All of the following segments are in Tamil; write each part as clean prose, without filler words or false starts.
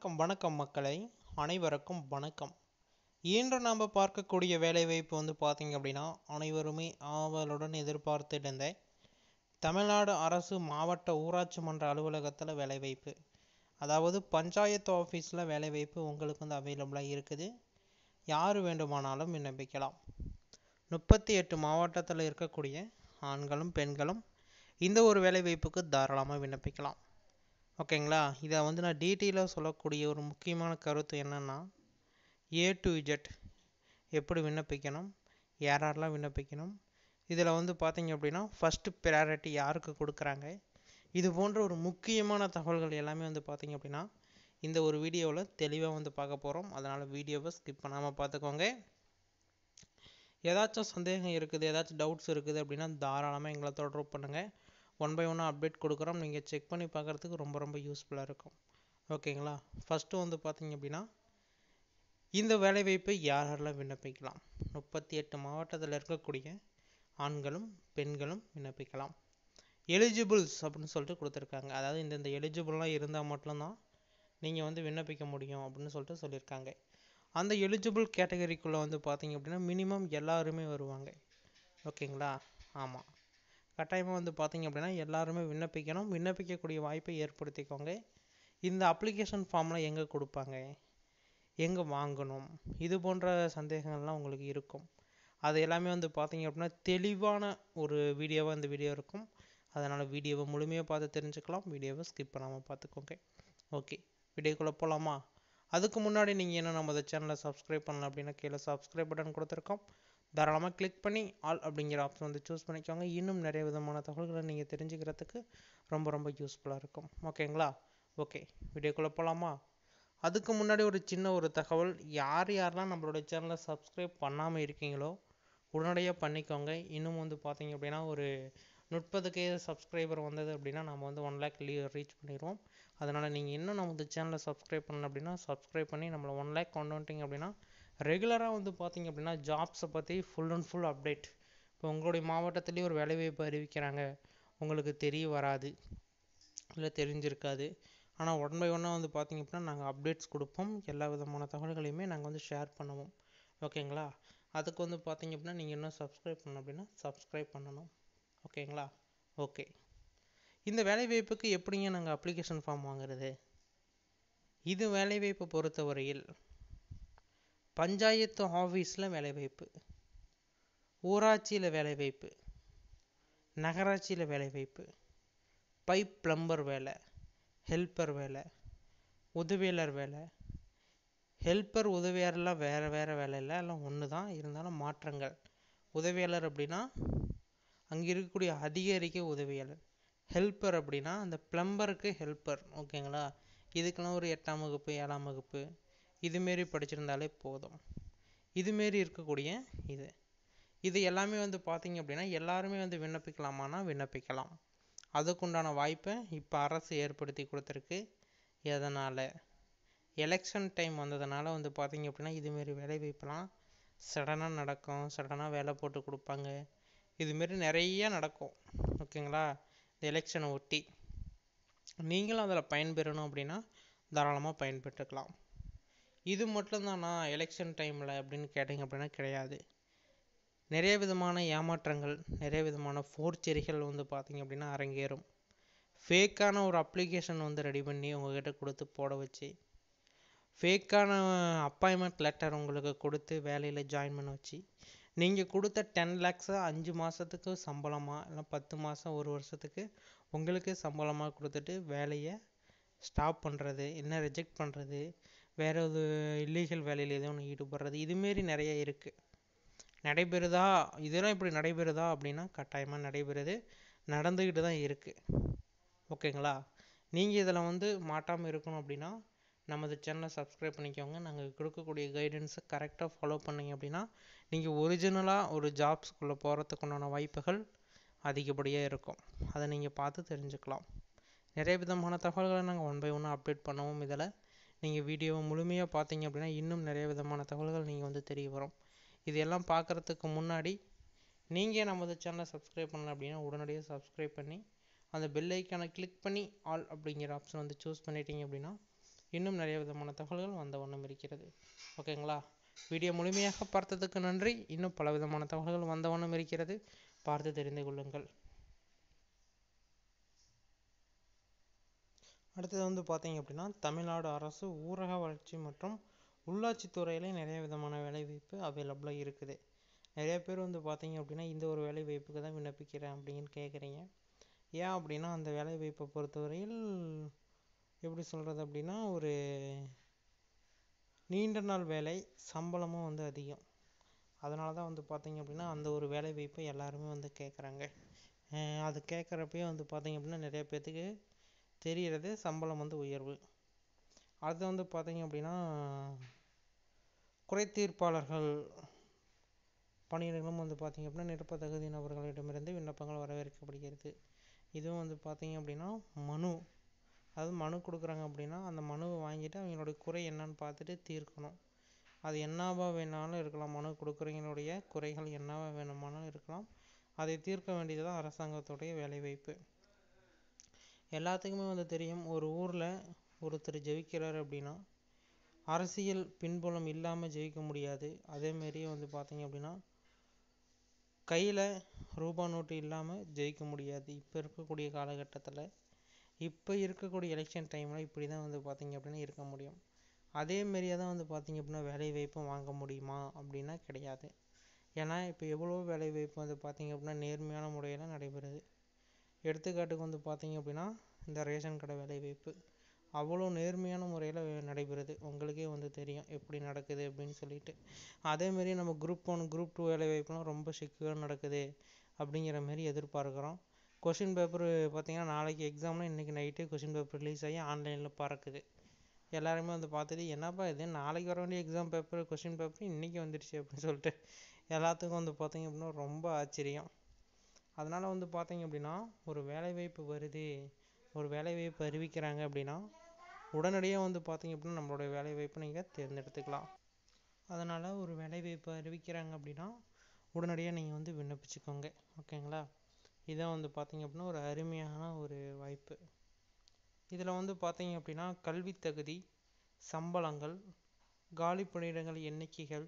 வணக்கம் மக்களை, அனைவருக்கும் வணக்கம். இன்று நாம் பார்க்கக்கூடிய வேலைவாய்ப்பு பார்த்தீங்க அப்படின்னா, அனைவருமே ஆவலுடன் எதிர்பார்த்துட்டு இருந்த தமிழ்நாடு அரசு மாவட்ட ஊராட்சி மன்ற அலுவலகத்தில் வேலைவாய்ப்பு, அதாவது பஞ்சாயத்து ஆஃபீஸில் வேலைவாய்ப்பு உங்களுக்கு அவைலபிளாக இருக்குது. யார் வேண்டுமானாலும் விண்ணப்பிக்கலாம். 38 மாவட்டத்தில் இருக்கக்கூடிய ஆண்களும் பெண்களும் இந்த ஒரு வேலைவாய்ப்புக்கு தாராளமாக விண்ணப்பிக்கலாம். ஓகேங்களா. இதை நான் டீட்டெயிலாக சொல்லக்கூடிய ஒரு முக்கியமான கருத்து என்னென்னா, A to Z எப்படி விண்ணப்பிக்கணும், யாரெல்லாம் விண்ணப்பிக்கணும், இதில் பார்த்தீங்க அப்படின்னா ஃபஸ்ட்டு ப்ரையாரிட்டி யாருக்கு கொடுக்குறாங்க, இது போன்ற ஒரு முக்கியமான தகவல்கள் எல்லாமே பார்த்தீங்க அப்படின்னா இந்த ஒரு வீடியோவில் தெளிவாக பார்க்க போகிறோம். அதனால் வீடியோவை ஸ்கிப் பண்ணாமல் பார்த்துக்கோங்க. ஏதாச்சும் சந்தேகம் இருக்குது, ஏதாச்சும் டவுட்ஸ் இருக்குது அப்படின்னா தாராளமாக எங்களை தொடர்பு பண்ணுங்கள். 1 by 1 அப்டேட் கொடுக்குறோம். நீங்கள் செக் பண்ணி பார்க்குறதுக்கு ரொம்ப யூஸ்ஃபுல்லாக இருக்கும். ஓகேங்களா. ஃபஸ்ட்டு பார்த்தீங்க அப்படின்னா இந்த வேலைவாய்ப்பை யாரெல்லாம் விண்ணப்பிக்கலாம். 38 மாவட்டத்தில் இருக்கக்கூடிய ஆண்களும் பெண்களும் விண்ணப்பிக்கலாம். எலிஜிபிள்ஸ் அப்படின்னு சொல்லிட்டு கொடுத்துருக்காங்க. அதாவது இந்த எலிஜிபிள்லாம் இருந்தால் மட்டும்தான் நீங்கள் விண்ணப்பிக்க முடியும் அப்படின்னு சொல்லிட்டு சொல்லியிருக்காங்க. அந்த எலிஜிபிள் கேட்டகரிக்குள்ளே பார்த்தீங்க அப்படின்னா மினிமம் எல்லாருமே வருவாங்க. ஓகேங்களா. ஆமாம், கட்டாயமாக பார்த்தீங்க அப்படின்னா எல்லாருமே விண்ணப்பிக்கணும். விண்ணப்பிக்கக்கூடிய வாய்ப்பை ஏற்படுத்திக்கோங்க. இந்த அப்ளிகேஷன் ஃபார்மில் எங்கே கொடுப்பாங்க, எங்கே வாங்கணும், இது போன்ற சந்தேகங்கள்லாம் உங்களுக்கு இருக்கும். அது எல்லாமே பார்த்தீங்க அப்படின்னா தெளிவான ஒரு வீடியோவாக இந்த வீடியோ இருக்கும். அதனால் வீடியோவை முழுமையாக பார்த்து தெரிஞ்சுக்கலாம். வீடியோவை ஸ்கிப் பண்ணாமல் பார்த்துக்கோங்க. ஓகே, வீடியோக்குள்ளே போகலாமா? அதுக்கு முன்னாடி நீங்கள் என்ன நம்ம சேனலை சப்ஸ்கிரைப் பண்ணலாம் அப்படின்னா கீழே சப்ஸ்கிரைப் பட்டன் கொடுத்துருக்கோம். தாராளமாக கிளிக் பண்ணி ஆல் அப்படிங்கிற ஆப்ஷன் சூஸ் பண்ணிக்கோங்க. இன்னும் நிறைய விதமான தகவல்களை நீங்கள் தெரிஞ்சுக்கிறதுக்கு ரொம்ப யூஸ்ஃபுல்லாக இருக்கும். ஓகேங்களா. ஓகே, வீடியோக்குள்ளே போகலாமா? அதுக்கு முன்னாடி ஒரு சின்ன ஒரு தகவல், யாரெல்லாம் நம்மளோட சேனலை சப்ஸ்கிரைப் பண்ணாமல் இருக்கீங்களோ உடனடியாக பண்ணிக்கோங்க. இன்னும் பார்த்தீங்க அப்படின்னா ஒரு 30K சப்ஸ்கிரைபர் வந்தது அப்படின்னா நம்ம 1 lakh ரீச் பண்ணிடுவோம். அதனால் நீங்கள் இன்னும் நம்ம சேனலை சப்ஸ்கிரைப் பண்ணல அப்படின்னா சப்ஸ்கிரைப் பண்ணி நம்மளை 1 lakh கொண்டு வந்துட்டீங்க அப்படின்னா ரெகுலராக பார்த்தீங்க அப்படின்னா ஜாப்ஸை பற்றி ஃபுல் அண்ட் ஃபுல் அப்டேட். இப்போ உங்களுடைய மாவட்டத்துலேயே ஒரு வேலைவாய்ப்பு அறிவிக்கிறாங்க, உங்களுக்கு தெரிய வராது, இல்லை தெரிஞ்சிருக்காது. ஆனால் 1 by 1 பார்த்தீங்க அப்படின்னா நாங்கள் அப்டேட்ஸ் கொடுப்போம். எல்லா விதமான தகவல்களையுமே நாங்கள் ஷேர் பண்ணுவோம். ஓகேங்களா. அதுக்கு பார்த்தீங்க அப்படின்னா நீங்கள் இன்னும் சப்ஸ்கிரைப் பண்ணணும் அப்படின்னா சப்ஸ்கிரைப் பண்ணணும். ஓகேங்களா. ஓகே, இந்த வேலைவாய்ப்புக்கு எப்படிங்க நாங்கள் அப்ளிகேஷன் ஃபார்ம் வாங்குறது? இது வேலைவாய்ப்பை பொறுத்தவரையில் பஞ்சாயத்து ஆஃபீஸில் வேலைவாய்ப்பு, ஊராட்சியில் வேலைவாய்ப்பு, நகராட்சியில் வேலைவாய்ப்பு, பைப் பிளம்பர் வேலை, ஹெல்ப்பர் வேலை, உதவியாளர் வேலை. ஹெல்ப்பர் உதவியாளர்லாம் வேறு வேலை இல்லை, எல்லாம் ஒன்று தான், இருந்தாலும் மாற்றங்கள். உதவியாளர் அப்படின்னா அங்கே இருக்கக்கூடிய அதிகாரிக்கு உதவியாளர். ஹெல்ப்பர் அப்படின்னா அந்த பிளம்பருக்கு ஹெல்ப்பர். ஓகேங்களா. இதுக்கெல்லாம் ஒரு 8ஆம் வகுப்பு 7ஆம் வகுப்பு இதுமாரி படிச்சிருந்தாலே போதும். இதுமாரி இருக்கக்கூடிய இது எல்லாமே பார்த்தீங்க அப்படின்னா எல்லாருமே விண்ணப்பிக்கலாமான்னா விண்ணப்பிக்கலாம். அதுக்குண்டான வாய்ப்பை இப்போ அரசு ஏற்படுத்தி கொடுத்துருக்கு. எதனால்? எலெக்ஷன் டைம் வந்ததுனால பார்த்தீங்க அப்படின்னா இதுமாரி வேலைவாய்ப்பெல்லாம் சடனாக நடக்கும், சடனாக வேலை போட்டு கொடுப்பாங்க, இதுமாரி நிறைய நடக்கும். ஓகேங்களா. இந்த எலெக்ஷனை ஒட்டி நீங்களும் அதில் பயன்பெறணும் அப்படின்னா தாராளமாக பயன்பெற்றுக்கலாம். இது மட்டும்தானா எலெக்ஷன் டைமில் அப்படின்னு கேட்டிங்க அப்படின்னா கிடையாது. நிறைய விதமான ஏமாற்றங்கள், நிறைய விதமான ஃபோர்ஜரிகள் பார்த்தீங்க அப்படின்னா அரங்கேறும். ஃபேக்கான ஒரு அப்ளிகேஷன் ரெடி பண்ணி உங்கள்கிட்ட கொடுத்து போட வச்சு, ஃபேக்கான அப்பாயின்மெண்ட் லெட்டர் உங்களுக்கு கொடுத்து வேலையில் ஜாயின் பண்ண வச்சு, நீங்கள் கொடுத்த 10 lakhs 5 மாதத்துக்கு சம்பளமாக, இல்லை 10 மாதம் 1 வருஷத்துக்கு உங்களுக்கு சம்பளமாக கொடுத்துட்டு வேலையை ஸ்டாப் பண்ணுறது, இல்லை ரிஜெக்ட் பண்ணுறது, வேறு ஒரு இல்லீகல் வேலையில் எதோ ஒன்று ஈடுபடுறது, இதுமாரி நிறைய இருக்குது. நடைபெறுதா? இதெல்லாம் இப்படி நடைபெறுதா அப்படின்னா கட்டாயமாக நடைபெறுது, நடந்துக்கிட்டு தான் இருக்குது. ஓகேங்களா. நீங்கள் இதில் மாட்டாமல் இருக்கணும் அப்படின்னா நமது சேனலை சப்ஸ்கிரைப் பண்ணிக்கோங்க. நாங்கள் கொடுக்கக்கூடிய கைடன்ஸை கரெக்டாக ஃபாலோ பண்ணிங்க அப்படின்னா நீங்கள் ஒரிஜினலாக ஒரு ஜாப்ஸ்குள்ளே போகிறதுக்குண்டான வாய்ப்புகள் அதிகப்படியாக இருக்கும். அதை நீங்கள் பார்த்து தெரிஞ்சுக்கலாம். நிறைய விதமான தகவல்களை நாங்கள் 1 by 1 அப்டேட் பண்ணுவோம். இதில் நீங்கள் வீடியோவை முழுமையாக பார்த்தீங்க அப்படின்னா இன்னும் நிறைய விதமான தகவல்கள் நீங்கள் தெரிய வரும். இது எல்லாம் பார்க்குறதுக்கு முன்னாடி நீங்கள் நமது சேனலை சப்ஸ்கிரைப் பண்ணல அப்படின்னா உடனடியாக சப்ஸ்கிரைப் பண்ணி அந்த பெல் ஐக்கானை கிளிக் பண்ணி ஆல் அப்படிங்கிற ஆப்ஷன் சூஸ் பண்ணிட்டீங்க அப்படின்னா இன்னும் நிறைய விதமான தகவல்கள் வந்த வண்ணம் இருக்கிறது. ஓகேங்களா? வீடியோ முழுமையாக பார்த்ததுக்கு நன்றி. இன்னும் பல விதமான தகவல்கள் வந்த வண்ணம் இருக்கிறது, பார்த்து தெரிந்து கொள்ளுங்கள். அடுத்தது வந்து பார்த்தீங்க அப்படின்னா, தமிழ்நாடு அரசு ஊரக வளர்ச்சி மற்றும் உள்ளாட்சி துறையில நிறைய விதமான வேலைவாய்ப்பு அவைலபிளாக இருக்குது. நிறைய பேர் வந்து பார்த்தீங்க அப்படின்னா இந்த ஒரு வேலை வாய்ப்புக்கு தான் விண்ணப்பிக்கிறேன் அப்படின்னு கேட்குறீங்க. ஏன் அப்படின்னா அந்த வேலை வாய்ப்பை பொறுத்தவரையில் எப்படி சொல்கிறது அப்படின்னா, ஒரு நீண்ட நாள் வேலை, சம்பளமும் வந்து அதிகம். அதனால தான் வந்து பார்த்தீங்க அப்படின்னா அந்த ஒரு வேலை வாய்ப்பை எல்லாருமே வந்து கேட்குறாங்க. அது கேட்குறப்பயே வந்து பார்த்தீங்க அப்படின்னா நிறைய பேர்த்துக்கு தெரிகிறது சம்பளம் வந்து உயர்வு. அது வந்து பார்த்தீங்க அப்படின்னா குறைதீர்ப்பாளர்கள் பணியிடங்களும் வந்து பார்த்தீங்க அப்படின்னா நிரப்ப தகுதி நபர்களிடமிருந்து விண்ணப்பங்கள் வரவேற்கப்படுகிறது. இதுவும் வந்து பார்த்தீங்க அப்படின்னா மனு கொடுக்குறாங்க அப்படின்னா அந்த மனுவை வாங்கிட்டு அவங்களுடைய குறை என்னன்னு பார்த்துட்டு தீர்க்கணும். அது என்னவா வேணாலும் இருக்கலாம். மனு கொடுக்குறவங்களுடைய குறைகள் என்னவா வேணுமானாலும் இருக்கலாம். அதை தீர்க்க வேண்டியது தான் அரசாங்கத்துடைய வேலைவாய்ப்பு. எல்லாத்துக்குமே வந்து தெரியும், ஒரு ஊரில் ஒருத்தர் ஜெயிக்கிறார் அப்படின்னா அரசியல் பின்புலம் இல்லாமல் ஜெயிக்க முடியாது. அதேமாரியே வந்து பார்த்தீங்க அப்படின்னா கையில் ரூபா நோட்டு இல்லாமல் ஜெயிக்க முடியாது. இப்போ இருக்கக்கூடிய காலகட்டத்தில், இப்போ இருக்கக்கூடிய எலெக்ஷன் டைமில் இப்படி தான் வந்து பார்த்தீங்க அப்படின்னா இருக்க முடியும். அதேமாரியே தான் வந்து பார்த்தீங்க அப்படின்னா வேலை வாய்ப்பும் வாங்க முடியுமா அப்படின்னா கிடையாது. ஏன்னா இப்போ எவ்வளோ வேலை வாய்ப்பு வந்து பார்த்தீங்க அப்படின்னா நேர்மையான முறையில் நடைபெறுது. எடுத்துக்காட்டுக்கு வந்து பார்த்தீங்க அப்படின்னா இந்த ரேஷன் கடை வேலை வாய்ப்பு அவ்வளோ நேர்மையான முறையில் நடைபெறுது. உங்களுக்கே வந்து தெரியும் எப்படி நடக்குது அப்படின்னு சொல்லிட்டு. அதேமாரி நம்ம குரூப் 1 குரூப் 2 வேலை வாய்ப்புலாம் ரொம்ப செக்யூராக நடக்குது அப்படிங்கிற மாரி எதிர்பார்க்குறோம். கொஷின் பேப்பர் பார்த்திங்கன்னா நாளைக்கு எக்ஸாம்னா இன்றைக்கி நைட்டே கொஷின் பேப்பர் ரிலீஸ் ஆகி ஆன்லைனில் பறக்குது. எல்லாருமே வந்து பார்த்துட்டு என்னப்பா இது, நாளைக்கு வர வேண்டிய எக்ஸாம் பேப்பர் கொஷின் பேப்பர் இன்றைக்கி வந்துடுச்சு அப்படின்னு சொல்லிட்டு எல்லாத்துக்கும் வந்து பார்த்திங்க அப்படின்னா ரொம்ப ஆச்சரியம். அதனால் வந்து பார்த்திங்க அப்படின்னா ஒரு வேலைவாய்ப்பு வருது, ஒரு வேலைவாய்ப்பு அறிவிக்கிறாங்க அப்படின்னா உடனடியாக வந்து பார்த்திங்க அப்படின்னா நம்மளுடைய வேலைவாய்ப்பை நீங்கள் தேர்ந்தெடுத்துக்கலாம். அதனால் ஒரு வேலைவாய்ப்பு அறிவிக்கிறாங்க அப்படின்னா உடனடியாக நீங்கள் வந்து விண்ணப்பிச்சுக்கோங்க. ஓகேங்களா? இதான் வந்து பார்த்திங்க அப்படின்னா ஒரு அருமையான ஒரு வாய்ப்பு. இதில் வந்து பார்த்திங்க அப்படின்னா கல்வி தகுதி, சம்பளங்கள், காலி பணியிடங்கள் எண்ணிக்கைகள்,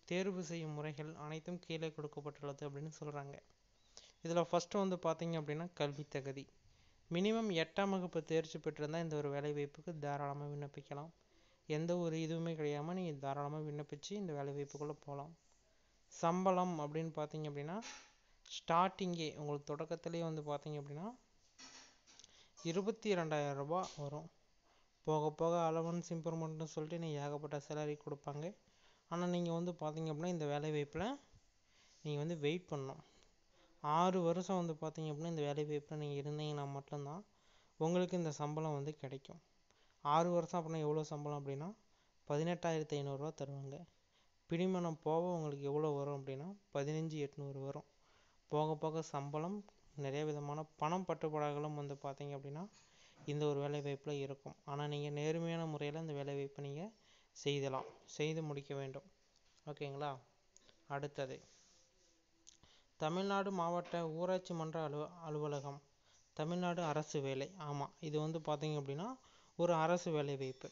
தேர்வு செய்யும் முறைகள் அனைத்தும் கீழே கொடுக்கப்பட்டுள்ளது அப்படின்னு சொல்கிறாங்க. இதில் ஃபஸ்ட்டு வந்து பார்த்திங்க அப்படின்னா கல்வி தகுதி. மினிமம் 8ஆம் வகுப்பு தேர்ச்சி பெற்றிருந்தால் இந்த ஒரு வேலை வாய்ப்புக்கு தாராளமாக விண்ணப்பிக்கலாம். எந்த ஒரு இதுவுமே கிடையாமல் நீங்கள் தாராளமாக விண்ணப்பித்து இந்த வேலை வாய்ப்புக்குள்ளே போகலாம். சம்பளம் அப்படின்னு பார்த்தீங்க அப்படின்னா ஸ்டார்டிங்கே உங்களுக்கு தொடக்கத்துலேயே வந்து பார்த்தீங்க அப்படின்னா 22,000 ரூபா வரும். போக போக அலவன்ஸ் இம்ப்ரூவ்மெண்ட்னு சொல்லிட்டு நீங்கள் ஏகப்பட்ட சேலரி கொடுப்பாங்க. ஆனால் நீங்கள் வந்து பார்த்தீங்க அப்படின்னா இந்த வேலை வாய்ப்பில் நீங்கள் வந்து வெயிட் பண்ணணும். 6 வருஷம் வந்து பார்த்தீங்க அப்படின்னா இந்த வேலை வாய்ப்பில் நீங்கள் இருந்தீங்கன்னா மட்டும்தான் உங்களுக்கு இந்த சம்பளம் வந்து கிடைக்கும். 6 வருஷம் அப்படின்னா எவ்வளோ சம்பளம் அப்படின்னா 18,500 தருவாங்க. பிடிமனம் போக உங்களுக்கு எவ்வளோ வரும் அப்படின்னா 15,800 வரும். போக போக சம்பளம் நிறைய விதமான பணம் பட்டுப்பாடுகளும் வந்து பார்த்தீங்க அப்படின்னா இந்த ஒரு வேலை வாய்ப்பில் இருக்கும். ஆனால் நீங்கள் நேர்மையான முறையில் இந்த வேலை வாய்ப்பை நீங்கள் செய்து முடிக்க வேண்டும். ஓகேங்களா? அடுத்தது தமிழ்நாடு மாவட்ட ஊராட்சி மன்ற அலுவலகம், தமிழ்நாடு அரசு வேலை. ஆமாம், இது வந்து பார்த்தீங்க அப்படின்னா ஒரு அரசு வேலை வாய்ப்பு.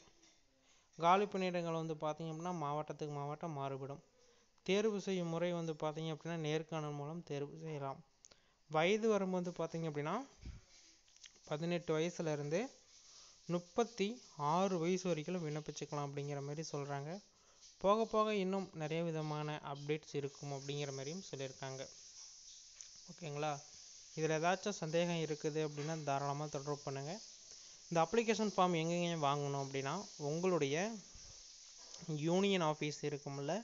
காலி பணியிடங்கள் வந்து பார்த்தீங்க அப்படின்னா மாவட்டத்துக்கு மாவட்டம் மாறுபடும். தேர்வு செய்யும் முறை வந்து பார்த்தீங்க அப்படின்னா நேர்காணல் மூலம் தேர்வு செய்யலாம். வயது வரம்பு வந்து பார்த்தீங்க அப்படின்னா 18 வயசுலேருந்து 36 வயசு வரைக்கும் விண்ணப்பிச்சுக்கலாம் அப்படிங்கிற மாதிரி சொல்கிறாங்க. போக போக இன்னும் நிறைய விதமான அப்டேட்ஸ் இருக்கும் அப்படிங்கிற மாதிரியும் சொல்லியிருக்காங்க. ஓகேங்களா? இதில் ஏதாச்சும் சந்தேகம் இருக்குது அப்படின்னா தாராளமாக தொடர்பு பண்ணுங்கள். இந்த அப்ளிகேஷன் ஃபார்ம் எங்கெங்கே வாங்கணும் அப்படின்னா உங்களுடைய யூனியன் ஆஃபீஸ் இருக்கும்ல,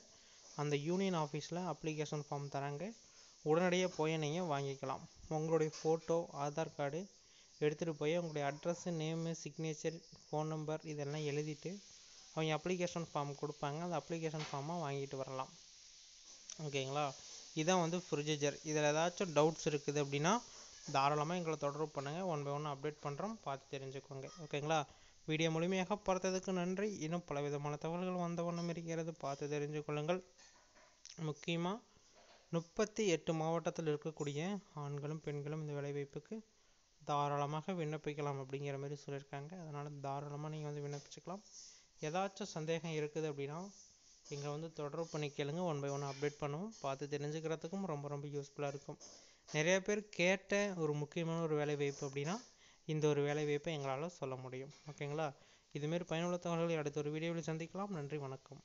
அந்த யூனியன் ஆஃபீஸில் அப்ளிகேஷன் ஃபார்ம் தராங்க. உடனடியாக போய் நீங்கள் வாங்கிக்கலாம். உங்களுடைய ஃபோட்டோ, ஆதார் கார்டு எடுத்துகிட்டு போய் உங்களுடைய address, name, signature, phone number இதெல்லாம் எழுதிட்டு அவங்க அப்ளிகேஷன் ஃபார்ம் கொடுப்பாங்க. அந்த அப்ளிகேஷன் ஃபார்மை வாங்கிட்டு வரலாம். ஓகேங்களா? இதான் வந்து ப்ரொசீஜர். இதில் ஏதாச்சும் டவுட்ஸ் இருக்குது அப்படின்னா தாராளமாக எங்களை தொடர்பு பண்ணுங்கள். 1 by 1 அப்டேட் பண்ணுறோம், பார்த்து தெரிஞ்சுக்கோங்க. ஓகேங்களா? வீடியோ முழுமையாக பார்த்ததுக்கு நன்றி. இன்னும் பல விதமான தகவல்கள் வந்த வண்ணம் இருக்கிறது, பார்த்து தெரிஞ்சு கொள்ளுங்கள். முக்கியமாக 38 மாவட்டத்தில் இருக்கக்கூடிய ஆண்களும் பெண்களும் இந்த வேலைவாய்ப்புக்கு தாராளமாக விண்ணப்பிக்கலாம் அப்படிங்கிற மாதிரி சொல்லியிருக்காங்க. அதனால் தாராளமாக நீங்கள் வந்து விண்ணப்பிச்சுக்கலாம். ஏதாச்சும் சந்தேகம் இருக்குது அப்படின்னா எங்களை வந்து தொடர்பு பண்ணி கேளுங்க. 1 by 1 அப்டேட் பண்ணுவோம். பார்த்து தெரிஞ்சுக்கிறதுக்கும் ரொம்ப ரொம்ப யூஸ்ஃபுல்லாக இருக்கும். நிறைய பேர் கேட்ட ஒரு முக்கியமான ஒரு வேலை வாய்ப்பு அப்படின்னா இந்த ஒரு வேலை வாய்ப்பை எங்களால் சொல்ல முடியும். ஓகேங்களா? இதுமாரி பயனுள்ள தகவல்களை அடுத்த ஒரு வீடியோவில் சந்திக்கலாம். நன்றி, வணக்கம்.